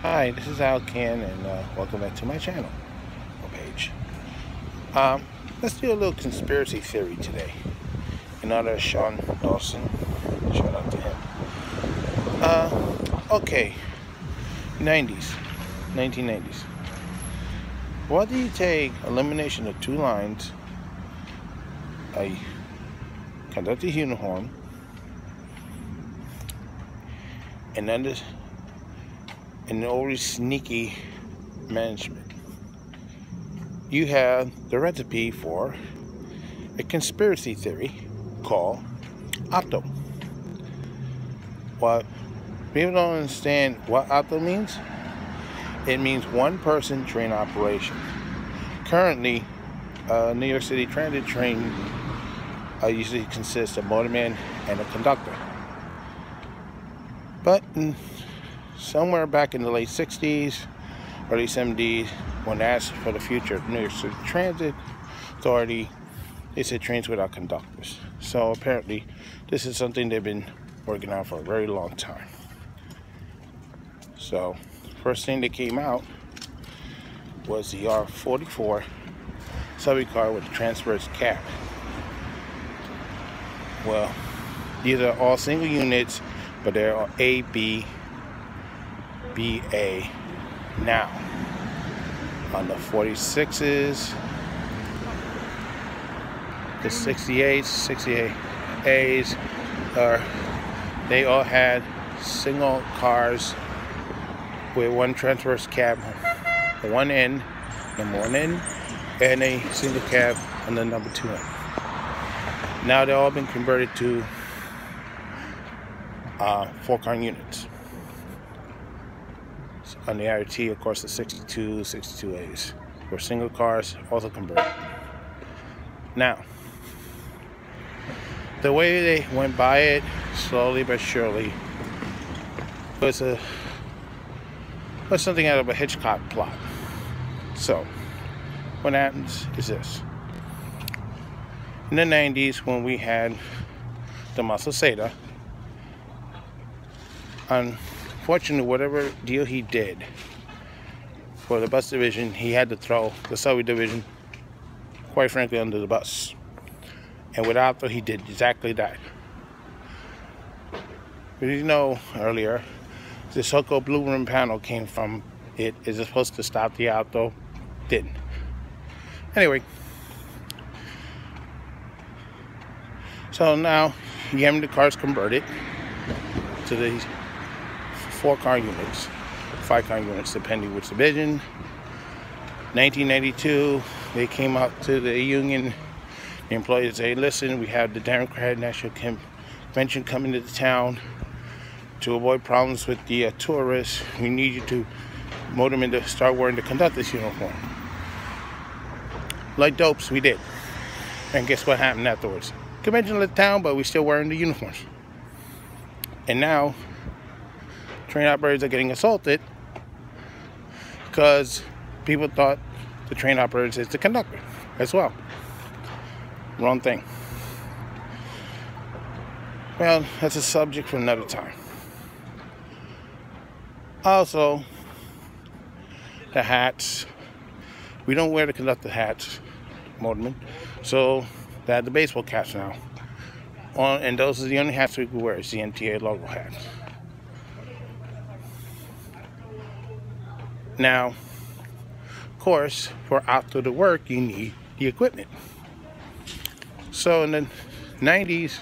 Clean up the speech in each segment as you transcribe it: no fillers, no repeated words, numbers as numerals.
Hi, this is Al Ken, and welcome back to my channel or page. Um, let's do a little conspiracy theory today. In honor of Sean Dawson, shout out to him. Okay, 1990s. What do you take elimination of two lines, a conductor's uniform, and always sneaky management? You have the recipe for a conspiracy theory called OPTO. What people don't understand what OPTO means, it means one person train operation. Currently, New York City Transit train usually consists of a motorman and a conductor. But somewhere back in the late 60s, early 70s, when asked for the future of New York City Transit Authority, they said trains without conductors. So apparently, this is something they've been working on for a very long time. So, first thing that came out was the R44 subway car with a transverse cab. Well, these are all single units, but they're A, B, BA now. On the 46s, the 68As, they all had single cars with one transverse cab on one end, number one end, and a single cab on the number two end. Now they've all been converted to 4-car units. On the IRT, of course, the 62As were single cars, also converted. Now, the way they went by it, slowly but surely, was something out of a Hitchcock plot. So, what happens is this. In the 90s, when we had the Masaseda, unfortunately, whatever deal he did for the bus division, he had to throw the subway division, quite frankly, under the bus. And without OPTO, he did exactly that. But you know, earlier, the so-called blue room panel came from it. Is it supposed to stop the OPTO? Didn't. Anyway, so now you have the cars converted to the 4-car units, 5-car units, depending which division. 1992, they came out to the union. The employees say, listen, we have the Democratic National Convention coming to the town. To avoid problems with the tourists, we need you to motivate them to start wearing the conductor's uniform. Like dopes, we did. And guess what happened afterwards? Convention left town, but we're still wearing the uniforms. And now, train operators are getting assaulted because people thought the train operators is the conductor as well. Wrong thing. Well, that's a subject for another time. Also, the hats. We don't wear the conductor hats, motormen, so they have the baseball caps now. And those are the only hats we can wear, is the MTA logo hats. Now, of course, for OPTO to work, you need the equipment. So in the 90s,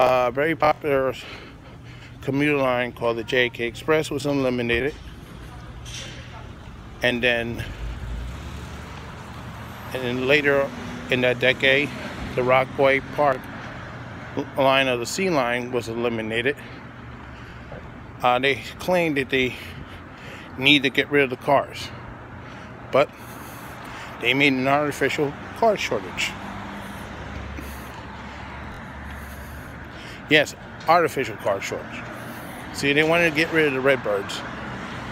a very popular commuter line called the JK Express was eliminated. And then later in that decade, the Rockaway Park line of the C line was eliminated. They claimed that they need to get rid of the cars, but they made an artificial car shortage. Yes, artificial car shortage. See, they wanted to get rid of the Redbirds,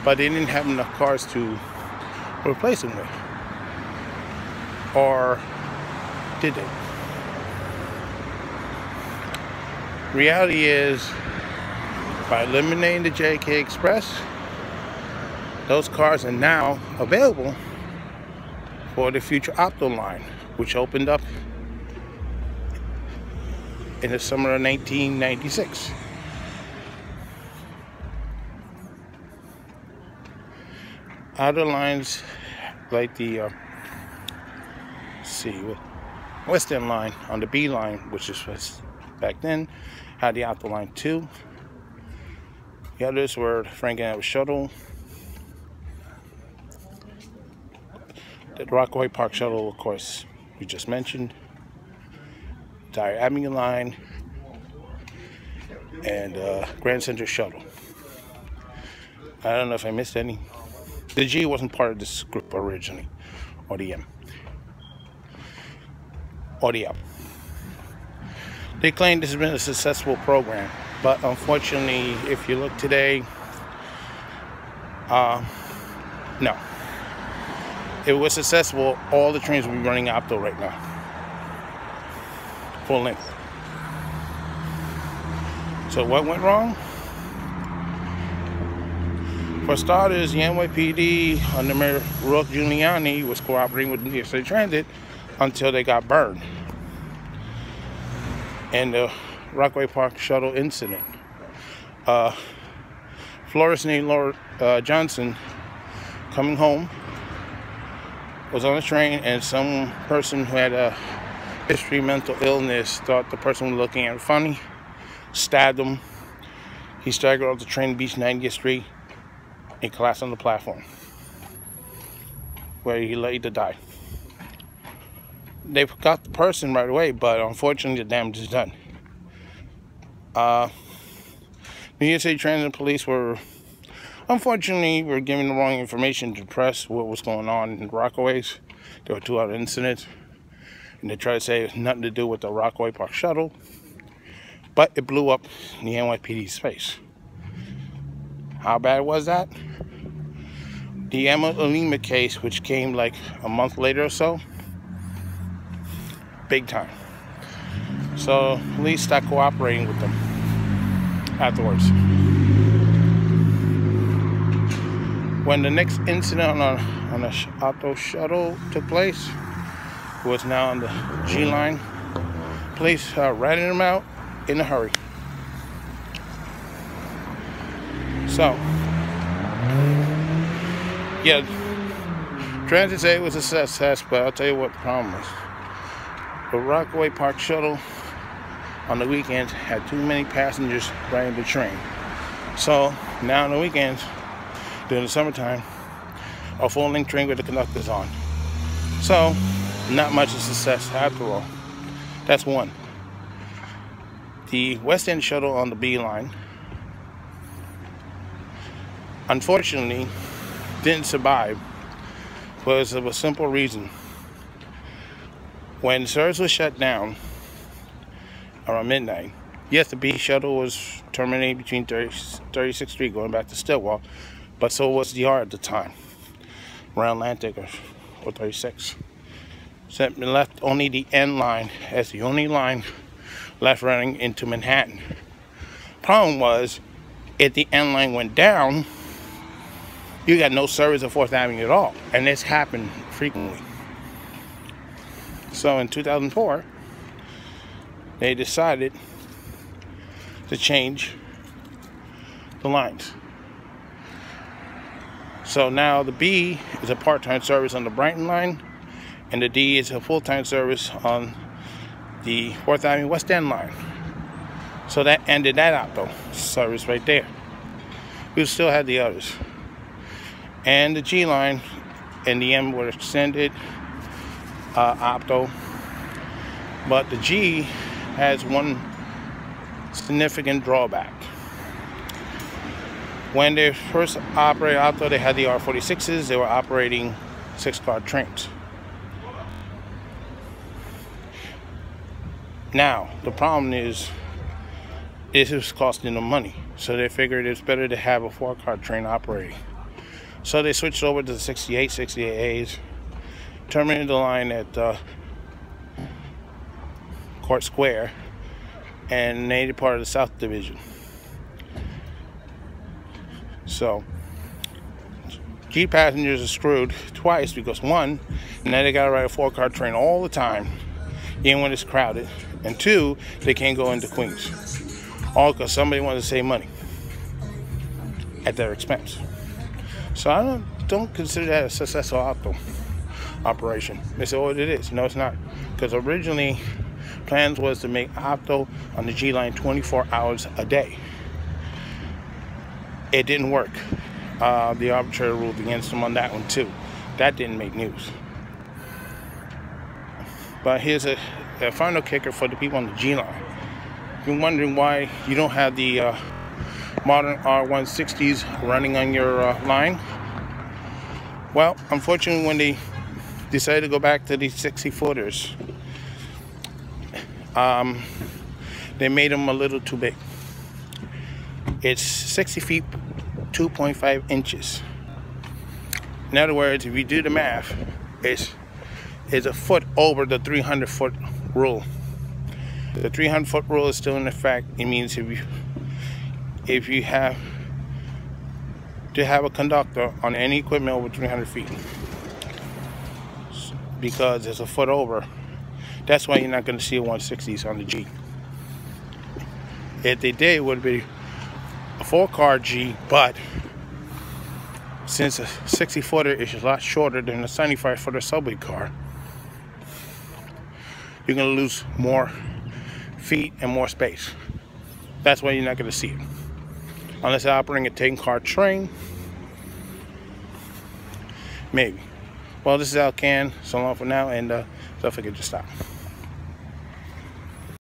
but they didn't have enough cars to replace them with. Or did they? Reality is, by eliminating the JK Express, Those cars are now available for the future OPTO line, which opened up in the summer of 1996. Other lines like the Western line on the B line, which was back then, had the OPTO line 2. The others were the Frank and Edward shuttle, the Rockaway Park shuttle, of course, we just mentioned, Dyer Avenue line, and Grand Central shuttle. I don't know if I missed any. The G wasn't part of this group originally, or the M. Or the L. They claim this has been a successful program, but unfortunately, if you look today, no. If it was successful, all the trains would be running OPTO right now. Full length. So what went wrong? For starters, the NYPD under Mayor Ruth Giuliani was cooperating with New York State Transit until they got burned. And the Rockaway Park shuttle incident. Florist named Laura Johnson, coming home, was on a train, and some person who had a history of mental illness thought the person was looking at him funny, stabbed him. He staggered off the train, Beach 90th Street, and collapsed on the platform, where he lay to die. They got the person right away, but unfortunately the damage is done. New York State Transit Police were giving the wrong information to the press what was going on in the Rockaways. There were 2 other incidents, and they tried to say it had nothing to do with the Rockaway Park shuttle, but it blew up in the NYPD's face. How bad was that? The Emma Olima case, which came like a month later or so, big time. So police stopped cooperating with them afterwards. When the next incident on the OPTO shuttle took place, it was now on the G line, police ratted them out in a hurry. So, yeah, transit said it was a success, but I'll tell you what the problem was. The Rockaway Park shuttle on the weekends had too many passengers riding the train. So now on the weekends, during the summertime, a full-length train with the conductors on. So not much of a success after all. That's one. The West End shuttle on the B line, unfortunately, didn't survive because of a simple reason. When service was shut down around midnight, yes, the B shuttle was terminated between 36th Street going back to Stillwell, but so was the R at the time, around Atlantic or 36. So it left only the N line as the only line left running into Manhattan. Problem was, if the N line went down, you got no service of 4th Avenue at all, and this happened frequently. So in 2004, they decided to change the lines. So now the B is a part-time service on the Brighton line, and the D is a full-time service on the 4th Avenue West End line. So that ended that OPTO service right there. We still had the others. And the G line and the M were extended OPTO, but the G has one significant drawback. When they first operated OPTO, they had the R46s. They were operating 6-car trains. Now the problem is this is costing them money, so they figured it's better to have a 4-car train operating. So they switched over to the 68As, terminated the line at Court Square, and made it part of the South Division. So G passengers are screwed twice because one, now they gotta ride a 4-car train all the time, even when it's crowded, and two, they can't go into Queens. All because somebody wants to save money at their expense. So I don't consider that a successful OPTO operation. They say, oh, it is. No, it's not. Because originally, plans was to make OPTO on the G line 24 hours a day. It didn't work. The arbitrator ruled against them on that one too. That didn't make news. But here's a final kicker for the people on the G line. You're wondering why you don't have the modern R160s running on your line. Well, unfortunately, when they decided to go back to these 60-footers, they made them a little too big. It's 60 feet, 2.5 inches. In other words, if you do the math, it's a foot over the 300-foot rule. The 300-foot rule is still in effect. It means if you have to have a conductor on any equipment over 300 feet, because it's a foot over, that's why you're not going to see a 160s on the G. If they did, it would be a 4-car G, but since a 60-footer is a lot shorter than a 75-footer subway car, you're going to lose more feet and more space. That's why you're not going to see it. Unless they're operating a 10-car train, maybe. Well, this is Al Can. So long for now, and don't forget to stop.